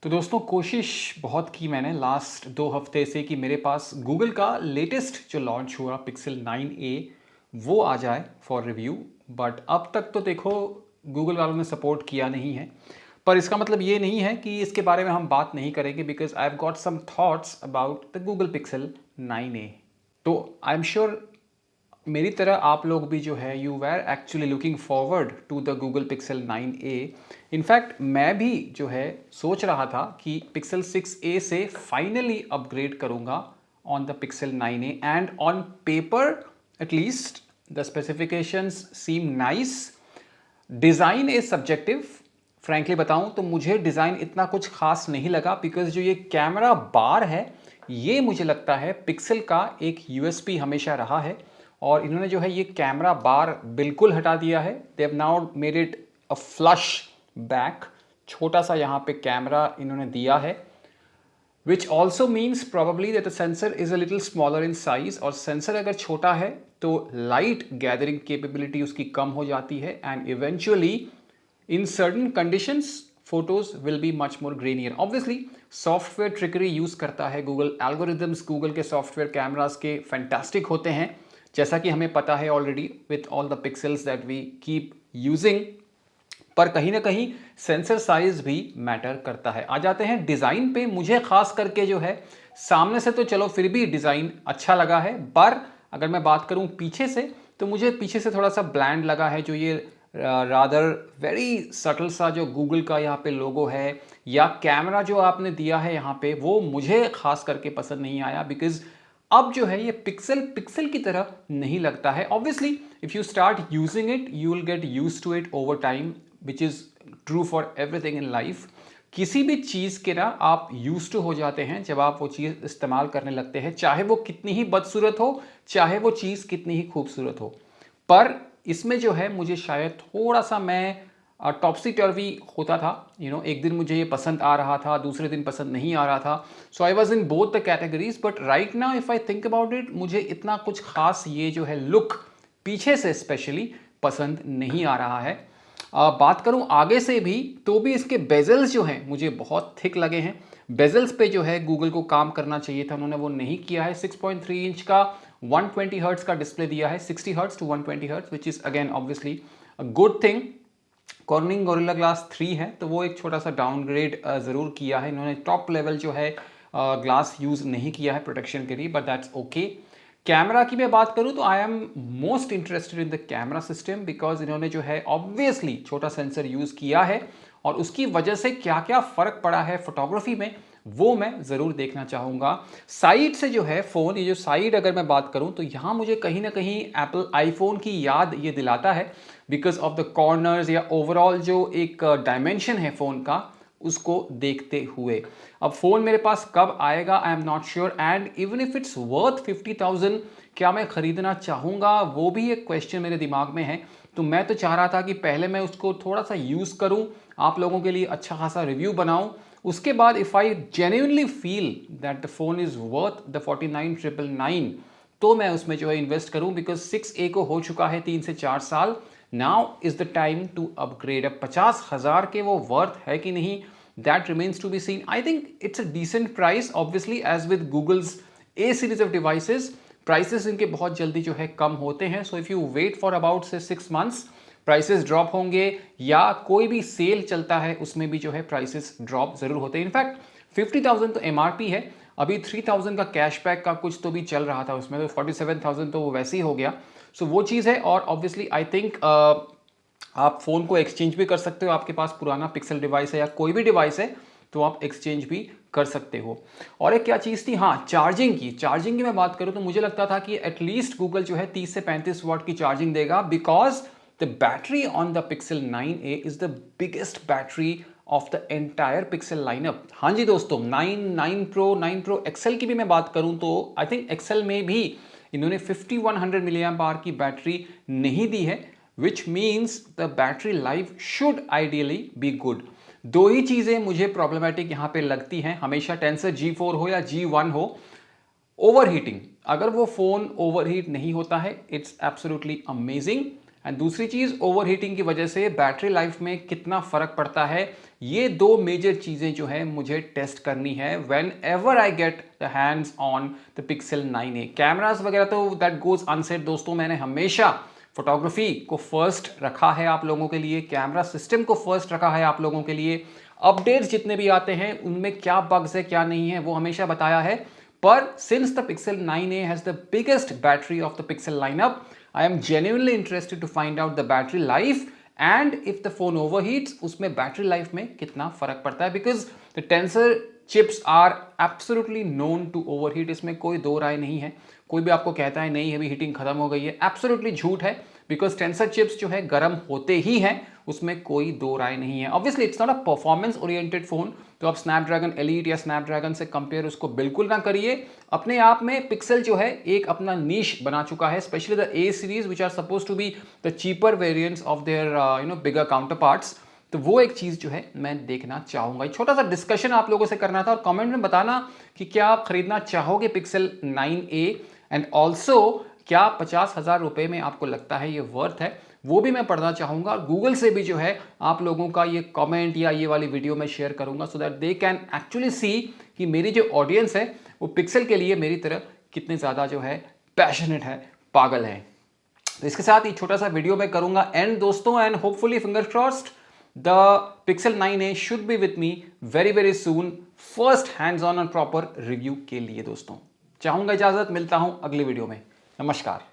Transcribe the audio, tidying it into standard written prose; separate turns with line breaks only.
तो दोस्तों कोशिश बहुत की मैंने लास्ट 2 हफ्ते से कि मेरे पास गूगल का लेटेस्ट जो लॉन्च हुआ पिक्सल 9a वो आ जाए फॉर रिव्यू। बट अब तक तो देखो गूगल वालों ने सपोर्ट किया नहीं है, पर इसका मतलब ये नहीं है कि इसके बारे में हम बात नहीं करेंगे, because I have got some thoughts about the Google Pixel 9a। तो आई एम श्योर मेरी तरह आप लोग भी जो है you were actually looking forward to the Google Pixel 9a। In fact मैं भी जो है सोच रहा था कि पिक्सल 6a से फाइनली अपग्रेड करूंगा on the Pixel 9a, and on paper at least the specifications seem nice. Design is subjective. Frankly बताऊं तो मुझे डिज़ाइन इतना कुछ खास नहीं लगा, बिकॉज जो ये कैमरा बार है ये मुझे लगता है पिक्सल का एक यूएसपी हमेशा रहा है, और इन्होंने जो है ये कैमरा बार बिल्कुल हटा दिया है। They have now made it a flush back, छोटा सा यहाँ पे कैमरा इन्होंने दिया है, which also means probably that the sensor is a little smaller in size। और सेंसर अगर छोटा है तो लाइट गैदरिंग कैपेबिलिटी उसकी कम हो जाती है, and eventually in certain conditions photos will be much more grainier. Obviously software trickery use करता है गूगल, एल्गोरिदम्स गूगल के सॉफ्टवेयर कैमरास के फैंटास्टिक होते हैं, जैसा कि हमें पता है already with all the pixels that we keep using. पर कहीं ना कहीं सेंसर साइज भी मैटर करता है। आ जाते हैं डिज़ाइन पे। मुझे खास करके जो है सामने से तो चलो फिर भी डिज़ाइन अच्छा लगा है, पर अगर मैं बात करूं पीछे से तो मुझे पीछे से थोड़ा सा ब्लैंड लगा है। जो ये रादर वेरी सटल सा जो गूगल का यहाँ पे लोगो है या कैमरा जो आपने दिया है यहाँ पे, वो मुझे खास करके पसंद नहीं आया, बिकॉज अब जो है ये पिक्सल की तरह नहीं लगता है। Obviously if you start using it you will get use to it over time, which is true for everything in life. किसी भी चीज़ के ना आप यूज टू हो जाते हैं जब आप वो चीज़ इस्तेमाल करने लगते हैं, चाहे वो कितनी ही बदसूरत हो, चाहे वो चीज़ कितनी ही खूबसूरत हो। पर इसमें जो है मुझे शायद थोड़ा सा मैं टॉपसी टर्वी होता था। एक दिन मुझे ये पसंद आ रहा था, दूसरे दिन पसंद नहीं आ रहा था। So I was in both the categories, but right now if I think about it मुझे इतना कुछ खास ये जो है लुक पीछे से स्पेशली पसंद नहीं आ रहा है। बात करूं आगे से भी तो भी इसके बेजल्स जो हैं मुझे बहुत थिक लगे हैं। बेजल्स पे जो है गूगल को काम करना चाहिए था, उन्होंने वो नहीं किया है। 6.3 इंच का 120 हर्ट्ज का डिस्प्ले दिया है, 60 hertz to 120 hertz, which is again obviously a good thing. Corning Gorilla Glass 3 है तो वो एक छोटा सा डाउनग्रेड ज़रूर किया है इन्होंने। टॉप लेवल जो है ग्लास यूज़ नहीं किया है प्रोटेक्शन के लिए, बट दैट्स ओके। कैमरा की मैं बात करूं तो I am most interested in the camera system, because इन्होंने जो है ऑब्वियसली छोटा सेंसर यूज़ किया है, और उसकी वजह से क्या क्या फ़र्क पड़ा है फोटोग्राफी में वो मैं ज़रूर देखना चाहूँगा। साइड से जो है फ़ोन, ये जो साइड अगर मैं बात करूँ तो यहाँ मुझे कहीं ना कहीं एप्पल आईफोन की याद ये दिलाता है, बिकॉज ऑफ द कॉर्नर्स या ओवरऑल जो एक डायमेंशन है फ़ोन का उसको देखते हुए। अब फ़ोन मेरे पास कब आएगा I am not sure, and even if it's worth 50,000 क्या मैं ख़रीदना चाहूँगा वो भी एक क्वेश्चन मेरे दिमाग में है। तो मैं तो चाह रहा था कि पहले मैं उसको थोड़ा सा यूज़ करूँ, आप लोगों के लिए अच्छा खासा रिव्यू बनाऊँ, उसके बाद if I genuinely feel that the phone is worth the 49,999 तो मैं उसमें जो है इन्वेस्ट करूँ, बिकॉज 6a को हो चुका है 3 से 4 साल। Now is the time to upgrade. अब 50,000 के वो वर्थ है कि नहीं, that remains to be seen. I think it's a decent price. Obviously, as with Google's A series of devices, prices इनके बहुत जल्दी जो है कम होते हैं. So if you wait for about say 6 months, prices drop होंगे, या कोई भी सेल चलता है उसमें भी जो है prices drop जरूर होते हैं. इनफैक्ट 50,000 तो MRP है, अभी 3,000 का कैशबैक का कुछ तो भी चल रहा था उसमें, तो 47,000 तो वो वैसे ही हो गया. सो वो चीज़ है, और ऑब्वियसली आई थिंक आप फ़ोन को एक्सचेंज भी कर सकते हो। आपके पास पुराना पिक्सल डिवाइस है या कोई भी डिवाइस है तो आप एक्सचेंज भी कर सकते हो। और एक क्या चीज़ थी, हाँ, चार्जिंग की मैं बात करूँ तो मुझे लगता था कि एटलीस्ट गूगल जो है 30 से 35 वाट की चार्जिंग देगा, because the battery on the Pixel 9a is the biggest battery of the entire pixel lineup. हाँ जी दोस्तों, 9 प्रो एक्सेल की भी मैं बात करूँ तो आई थिंक एक्सेल में भी इन्होंने 5100 मिली एम्प आवर की बैटरी नहीं दी है, which means the battery life should ideally be good। दो ही चीज़ें मुझे प्रॉब्लमेटिक यहाँ पे लगती हैं हमेशा, टेंसर G4 हो या G1 हो, ओवरहीटिंग। अगर वो फ़ोन ओवरहीट नहीं होता है इट्स एब्सोल्युटली अमेजिंग, एंड दूसरी चीज ओवर हीटिंग की वजह से बैटरी लाइफ में कितना फर्क पड़ता है, ये दो मेजर चीजें जो है मुझे टेस्ट करनी है when ever I get the hands on the Pixel 9a। Cameras वगैरह तो दैट गोज अनसेड दोस्तों, मैंने हमेशा फोटोग्राफी को फर्स्ट रखा है आप लोगों के लिए, कैमरा सिस्टम को फर्स्ट रखा है आप लोगों के लिए। अपडेट्स जितने भी आते हैं उनमें क्या बग्स है क्या नहीं है वो हमेशा बताया है, पर since the Pixel 9a has the biggest battery of the Pixel lineup, I am genuinely interested to find out the battery life and if the phone overheats उसमें बैटरी लाइफ में कितना फर्क पड़ता है, because the Tensor chips are absolutely known to overheat, इसमें कोई दो राय नहीं है। कोई भी आपको कहता है नहीं अभी हीटिंग खत्म हो गई है, एब्सोल्युटली झूठ है, बिकॉज टेंसर चिप्स जो है गर्म होते ही हैं, उसमें कोई दो राय नहीं है। Obviously it's not a performance oriented phone, तो आप स्नैपड्रैगन एलीट या स्नैपड्रैगन से कंपेयर उसको बिल्कुल ना करिए। अपने आप में पिक्सल जो है एक अपना नीश बना चुका है, specially the A series which are suppose to be the cheaper variants of their bigger counterparts. तो वो एक चीज जो है मैं देखना चाहूंगा, एक छोटा सा डिस्कशन आप लोगों से करना था, और कमेंट में बताना कि क्या आप खरीदना चाहोगे पिक्सल 9a एंड ऑल्सो क्या 50,000 रुपए में आपको लगता है ये वर्थ है, वो भी मैं पढ़ना चाहूंगा। और गूगल से भी जो है आप लोगों का ये कमेंट या ये वाली वीडियो मैं शेयर करूंगा so that they can actually see कि मेरी जो ऑडियंस है वो पिक्सल के लिए मेरी तरह कितने ज़्यादा जो है पैशनेट है, पागल है। तो इसके साथ ही छोटा सा वीडियो मैं करूंगा एंड दोस्तों, and hopefully finger crossed the Pixel 9a should be with me very very soon, first hands on and proper review के लिए दोस्तों। चाहूंगा इजाजत, मिलता हूं अगली वीडियो में, नमस्कार।